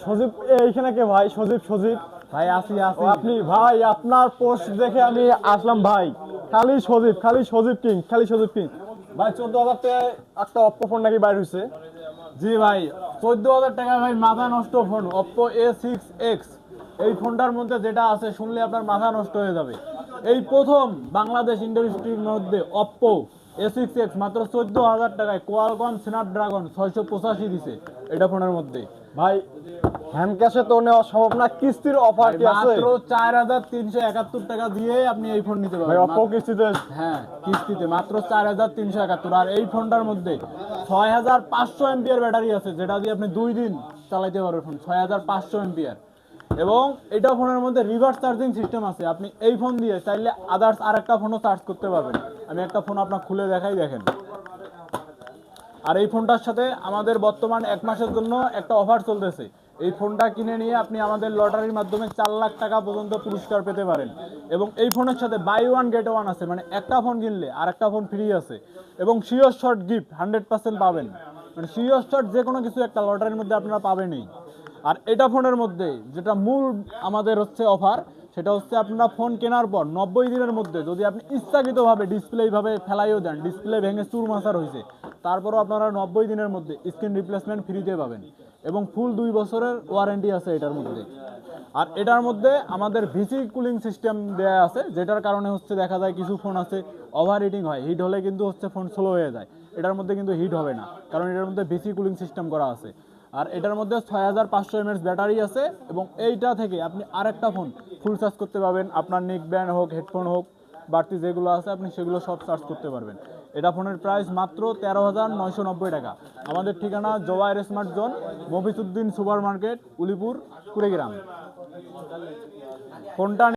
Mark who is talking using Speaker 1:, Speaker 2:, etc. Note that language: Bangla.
Speaker 1: সজীব এইখানে কে ভাই? সজীব সজীব
Speaker 2: ভাই আসি আসি।
Speaker 1: আপনি ভাই, আপনার পোস্ট দেখে আমি আসলাম ভাই। খালি সজীব, খালি সজীব কিং, খালি সজীব কিং। ভাই 14,000 টাকায় একটা অপ্পো ফোন নাকি বাইর হয়েছে।
Speaker 2: জি ভাই, 14,000 টাকা ভাই মাথা নষ্ট ফোন Oppo A6X। এই ফোনটার মধ্যে যেটা আছে শুনলে আপনার মাথা নষ্ট হয়ে যাবে। এই প্রথম বাংলাদেশ ইন্ডাস্ট্রির মধ্যে Oppo A6X মাত্র 14,000 টাকায় কোয়ালকম স্ন্যাপড্রাগন 685 দিছে এটা ফোনের মধ্যে।
Speaker 1: ভাই হ্যান্ড ক্যাশে তো নেওয়া সম্ভব না, কিস্তির অফার কি আছে?
Speaker 2: মাত্র 4,371 টাকা দিয়ে আপনি এই ফোন নিতে
Speaker 1: ভাই
Speaker 2: পারবেন।
Speaker 1: অপ্পো কিস্তিতে?
Speaker 2: হ্যাঁ, কিস্তিতে মাত্র 4,371। আর এই ফোনটার মধ্যে 6,500 এমপিআর ব্যাটারি আছে, যেটা দিয়ে আপনি 2 দিন চালাইতে পারবেন ফোন। 6,500 এমপিআর। এবং এটা ফোনের মধ্যে রিভার্স চার্জিং সিস্টেম আছে, আপনি এই ফোন দিয়ে চাইলে আদার্স আরেকটা ফোনও চার্জ করতে পারবেন। আমি একটা ফোন আপনার খুলে দেখাই, দেখেন। আর এই ফোনটার সাথে আমাদের বর্তমান 1 মাসের জন্য একটা অফার চলতেছে। এই ফোনটা কিনে নিয়ে আপনি আমাদের লটারির মাধ্যমে 4 লাখ টাকা পর্যন্ত পুরস্কার পেতে পারেন। এবং এই ফোনের সাথে বাই ওয়ান গেট ওয়ান আছে, মানে একটা ফোন কিনলে আর একটা ফোন ফ্রি আছে। এবং শিওর শর্ট গিফট 100% পাবেন, মানে শিওর শর্ট যে কোনো কিছু একটা লটারির মধ্যে আপনারা পাবেনই। আর এটা ফোনের মধ্যে যেটা মূল আমাদের হচ্ছে অফার, সেটা হচ্ছে আপনারা ফোন কেনার পর 90 দিনের মধ্যে যদি আপনি ইচ্ছাকৃতভাবে ডিসপ্লেভাবে ফেলাইও দেন, ডিসপ্লে ভেঙে চুরমাচার হয়েছে, তারপরও আপনারা 90 দিনের মধ্যে স্ক্রিন রিপ্লেসমেন্ট ফ্রিতে পাবেন। এবং ফুল 2 বছরের ওয়ারেন্টি আছে এটার মধ্যে। আর এটার মধ্যে আমাদের ভিসি কুলিং সিস্টেম দেয়া আছে, যেটার কারণে হচ্ছে দেখা যায় কিছু ফোন আছে ওভার হিটিং হয়, হিট হলে কিন্তু হচ্ছে ফোন স্লো হয়ে যায়। এটার মধ্যে কিন্তু হিট হবে না, কারণ এটার মধ্যে ভিসি কুলিং সিস্টেম করা আছে। আর এটার মধ্যে 6,500 mAh ব্যাটারি আছে। এবং এইটা থেকে আপনি আরেকটা ফোন ফুল চার্জ করতে পারবেন, আপনার নেক ব্যান্ড হোক, হেডফোন হোক, বাড়তি যেগুলো আছে আপনি সেগুলো সব চার্জ করতে পারবেন। এটা ফোনের প্রাইস মাত্র 13,990 টাকা। আমাদের ঠিকানা জওয়ায়ের smart zone, Mofizuddin super market, Ulipur, Kurigram. ফোনটা